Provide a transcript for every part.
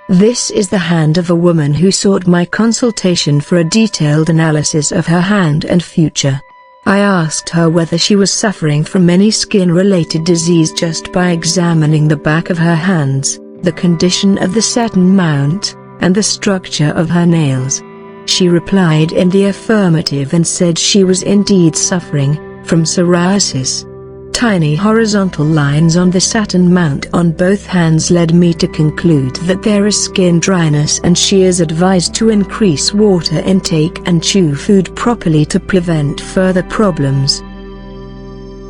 This is the hand of a woman who sought my consultation for a detailed analysis of her hand and future. I asked her whether she was suffering from any skin-related disease just by examining the back of her hands, the condition of the Saturn mount, and the structure of her nails. She replied in the affirmative and said she was indeed suffering from psoriasis. Tiny horizontal lines on the Saturn mount on both hands led me to conclude that there is skin dryness, and she is advised to increase water intake and chew food properly to prevent further problems.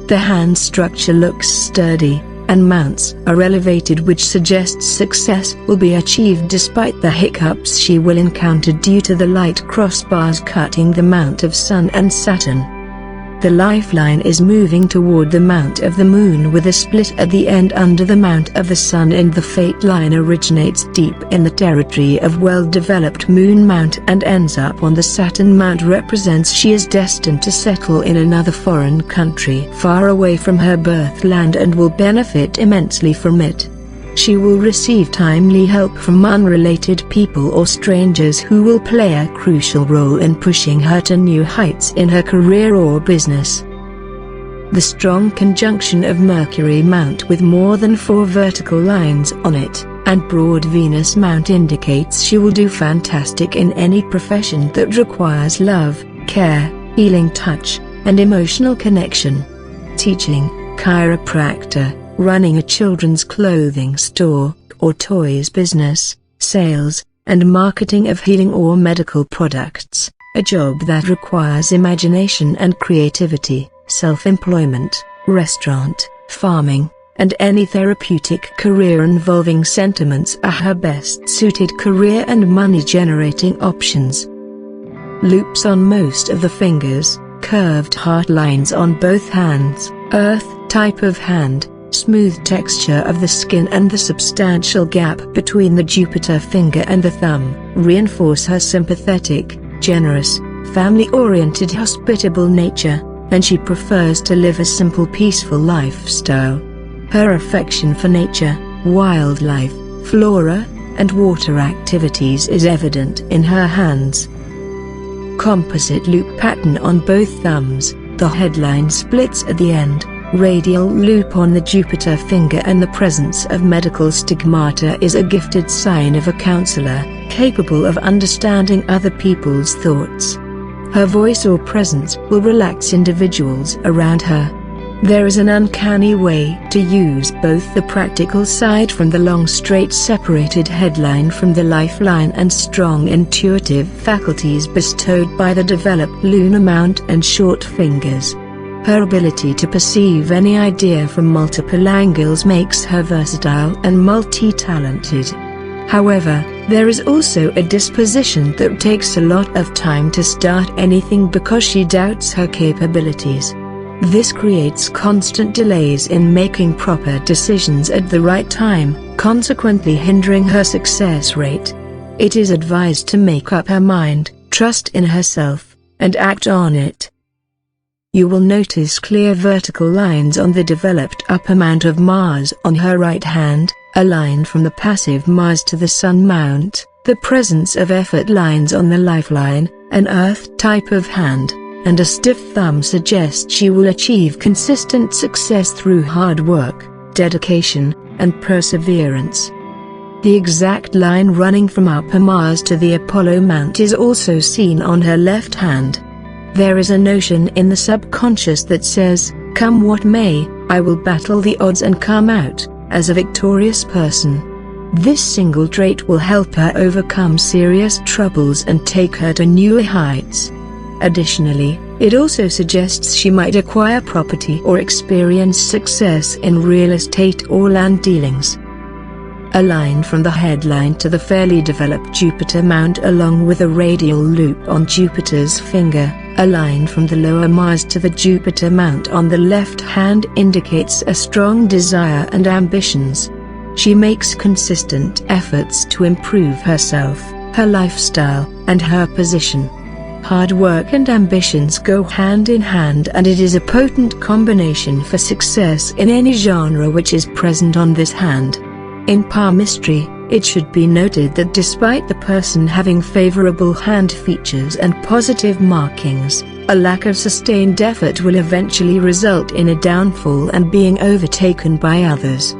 The hand structure looks sturdy, and mounts are elevated, which suggests success will be achieved despite the hiccups she will encounter due to the light crossbars cutting the mount of Sun and Saturn. The lifeline is moving toward the mount of the Moon with a split at the end under the mount of the Sun, and the fate line originates deep in the territory of well-developed Moon mount and ends up on the Saturn mount. Represents she is destined to settle in another foreign country far away from her birthland and will benefit immensely from it. She will receive timely help from unrelated people or strangers who will play a crucial role in pushing her to new heights in her career or business. The strong conjunction of Mercury mount with more than 4 vertical lines on it, and broad Venus mount indicates she will do fantastic in any profession that requires love, care, healing touch, and emotional connection. Teaching, chiropractor, running a children's clothing store, or toys business, sales, and marketing of healing or medical products, a job that requires imagination and creativity, self-employment, restaurant, farming, and any therapeutic career involving sentiments are her best-suited career and money-generating options. Loops on most of the fingers, curved heart lines on both hands, Earth type of hand, smooth texture of the skin and the substantial gap between the Jupiter finger and the thumb reinforce her sympathetic, generous, family-oriented, hospitable nature, and she prefers to live a simple, peaceful lifestyle. Her affection for nature, wildlife, flora, and water activities is evident in her hands. Composite loop pattern on both thumbs, the headline splits at the end. Radial loop on the Jupiter finger, and the presence of medical stigmata is a gifted sign of a counselor, capable of understanding other people's thoughts. Her voice or presence will relax individuals around her. There is an uncanny way to use both the practical side from the long straight separated headline from the lifeline and strong intuitive faculties bestowed by the developed lunar mount and short fingers. Her ability to perceive any idea from multiple angles makes her versatile and multi-talented. However, there is also a disposition that takes a lot of time to start anything because she doubts her capabilities. This creates constant delays in making proper decisions at the right time, consequently hindering her success rate. It is advised to make up her mind, trust in herself, and act on it. You will notice clear vertical lines on the developed upper mount of Mars on her right hand, a line from the passive Mars to the Sun mount, the presence of effort lines on the lifeline, an Earth type of hand, and a stiff thumb suggests she will achieve consistent success through hard work, dedication, and perseverance. The exact line running from upper Mars to the Apollo mount is also seen on her left hand. There is a notion in the subconscious that says, "Come what may, I will battle the odds and come out as a victorious person." This single trait will help her overcome serious troubles and take her to new heights. Additionally, it also suggests she might acquire property or experience success in real estate or land dealings. A line from the headline to the fairly developed Jupiter mount along with a radial loop on Jupiter's finger, a line from the lower Mars to the Jupiter mount on the left hand indicates a strong desire and ambitions. She makes consistent efforts to improve herself, her lifestyle, and her position. Hard work and ambitions go hand in hand, and it is a potent combination for success in any genre which is present on this hand. In palmistry, It should be noted that despite the person having favorable hand features and positive markings, a lack of sustained effort will eventually result in a downfall and being overtaken by others.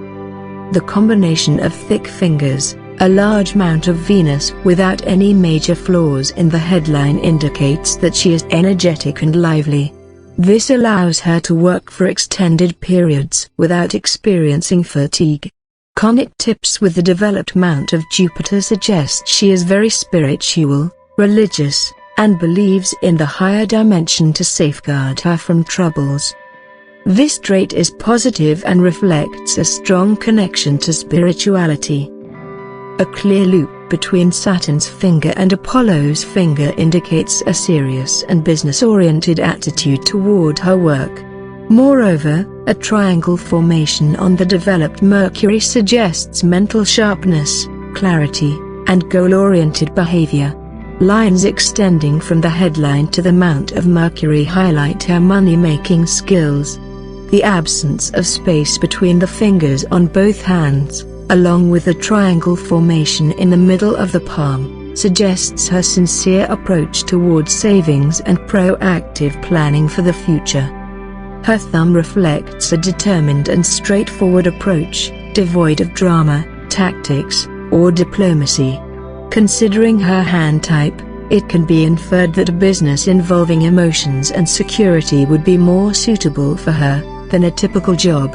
The combination of thick fingers, a large amount of Venus without any major flaws in the headline indicates that she is energetic and lively. This allows her to work for extended periods without experiencing fatigue. Conic tips with the developed mount of Jupiter suggest she is very spiritual, religious, and believes in the higher dimension to safeguard her from troubles. This trait is positive and reflects a strong connection to spirituality. A clear loop between Saturn's finger and Apollo's finger indicates a serious and business-oriented attitude toward her work. Moreover, a triangle formation on the developed Mercury suggests mental sharpness, clarity, and goal-oriented behavior. Lines extending from the headline to the mount of Mercury highlight her money-making skills. The absence of space between the fingers on both hands, along with a triangle formation in the middle of the palm, suggests her sincere approach towards savings and proactive planning for the future. Her thumb reflects a determined and straightforward approach, devoid of drama, tactics, or diplomacy. Considering her hand type, it can be inferred that a business involving emotions and security would be more suitable for her than a typical job.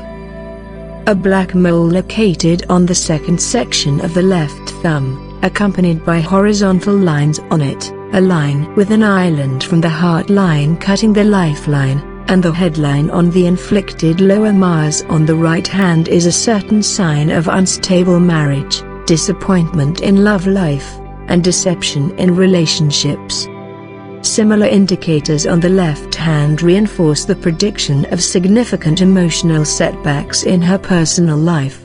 A black mole located on the second section of the left thumb, accompanied by horizontal lines on it, a line with an island from the heart line cutting the lifeline, and the headline on the inflicted lower Mars on the right hand is a certain sign of unstable marriage, disappointment in love life, and deception in relationships. Similar indicators on the left hand reinforce the prediction of significant emotional setbacks in her personal life.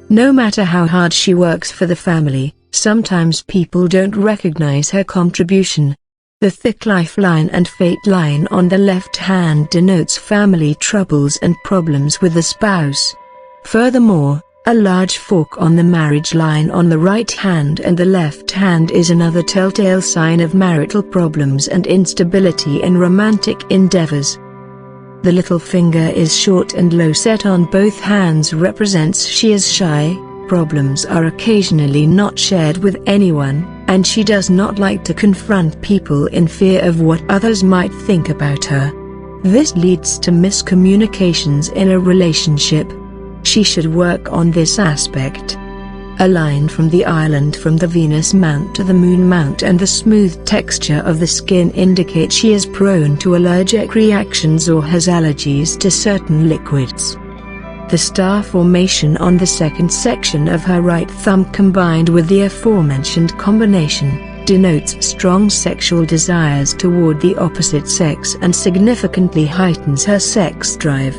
No matter how hard she works for the family, sometimes people don't recognize her contribution. The thick lifeline and fate line on the left hand denotes family troubles and problems with the spouse. Furthermore, a large fork on the marriage line on the right hand and the left hand is another telltale sign of marital problems and instability in romantic endeavors. The little finger is short and low set on both hands represents she is shy, problems are occasionally not shared with anyone, and she does not like to confront people in fear of what others might think about her. This leads to miscommunications in a relationship. She should work on this aspect. A line from the island from the Venus mount to the Moon mount and the smooth texture of the skin indicate she is prone to allergic reactions or has allergies to certain liquids. The star formation on the second section of her right thumb combined with the aforementioned combination, denotes strong sexual desires toward the opposite sex and significantly heightens her sex drive.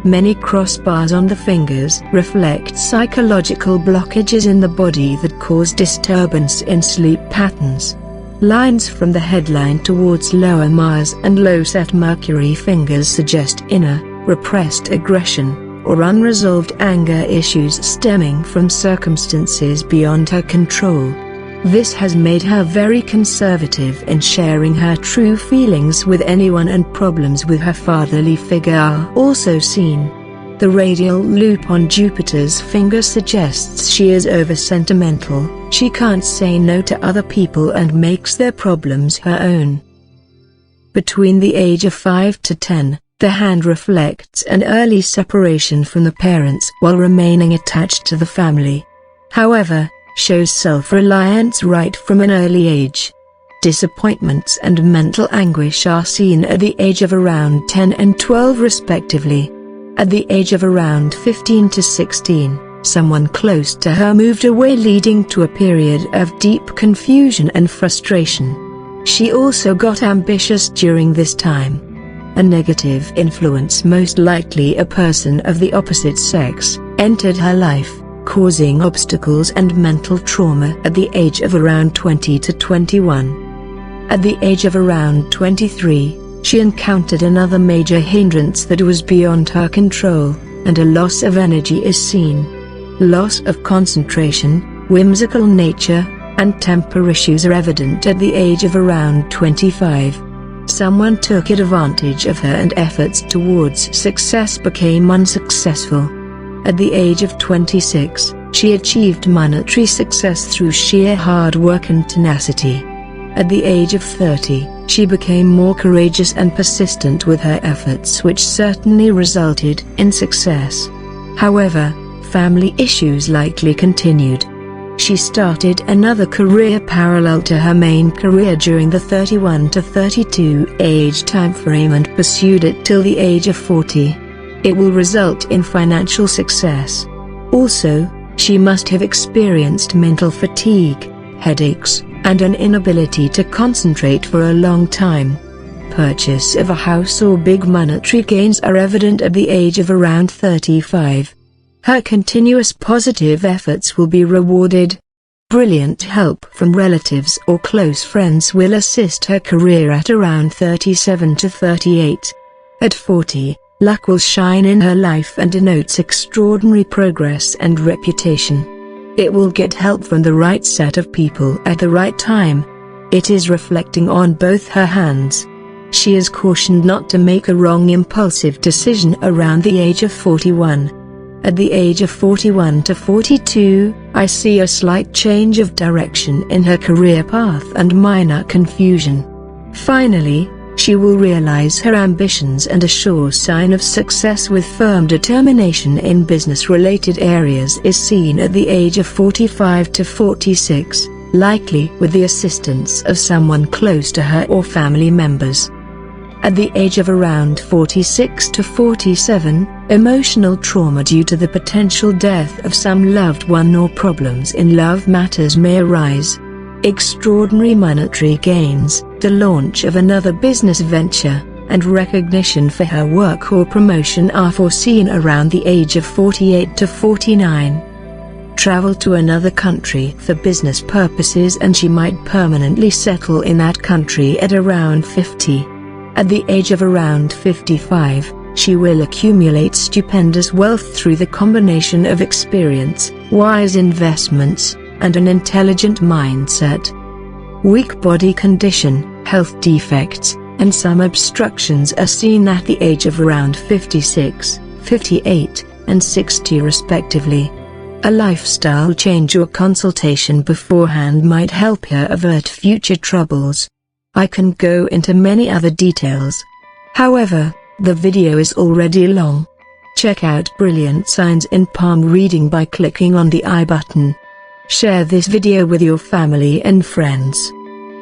Many crossbars on the fingers reflect psychological blockages in the body that cause disturbance in sleep patterns. Lines from the headline towards lower Mars and low-set Mercury fingers suggest inner, repressed aggression, or unresolved anger issues stemming from circumstances beyond her control. This has made her very conservative in sharing her true feelings with anyone, and problems with her fatherly figure are also seen. The radial loop on Jupiter's finger suggests she is over-sentimental, she can't say no to other people and makes their problems her own. Between the age of 5 to 10, the hand reflects an early separation from the parents while remaining attached to the family. However, shows self-reliance right from an early age. Disappointments and mental anguish are seen at the age of around 10 and 12 respectively. At the age of around 15 to 16, someone close to her moved away, leading to a period of deep confusion and frustration. She also got ambitious during this time. A negative influence, most likely a person of the opposite sex, entered her life, causing obstacles and mental trauma at the age of around 20 to 21. At the age of around 23, she encountered another major hindrance that was beyond her control, and a loss of energy is seen. Loss of concentration, whimsical nature, and temper issues are evident at the age of around 25. Someone took advantage of her and efforts towards success became unsuccessful. At the age of 26, she achieved monetary success through sheer hard work and tenacity. At the age of 30, she became more courageous and persistent with her efforts, which certainly resulted in success. However, family issues likely continued. She started another career parallel to her main career during the 31 to 32 age timeframe and pursued it till the age of 40. It will result in financial success. Also, she must have experienced mental fatigue, headaches, and an inability to concentrate for a long time. Purchase of a house or big monetary gains are evident at the age of around 35. Her continuous positive efforts will be rewarded. Brilliant help from relatives or close friends will assist her career at around 37 to 38. At 40, luck will shine in her life and denotes extraordinary progress and reputation. It will get help from the right set of people at the right time. It is reflecting on both her hands. She is cautioned not to make a wrong impulsive decision around the age of 41. At the age of 41 to 42, I see a slight change of direction in her career path and minor confusion. Finally, she will realize her ambitions, and a sure sign of success with firm determination in business-related areas is seen at the age of 45 to 46, likely with the assistance of someone close to her or family members. At the age of around 46 to 47, emotional trauma due to the potential death of some loved one or problems in love matters may arise. Extraordinary monetary gains, the launch of another business venture, and recognition for her work or promotion are foreseen around the age of 48 to 49. Travel to another country for business purposes, and she might permanently settle in that country at around 50. At the age of around 55, she will accumulate stupendous wealth through the combination of experience, wise investments, and an intelligent mindset. Weak body condition, health defects, and some obstructions are seen at the age of around 56, 58, and 60 respectively. A lifestyle change or consultation beforehand might help her avert future troubles. I can go into many other details. However, the video is already long. Check out brilliant signs in palm reading by clicking on the I button. Share this video with your family and friends.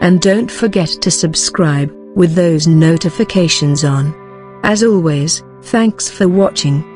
And don't forget to subscribe, with those notifications on. As always, thanks for watching.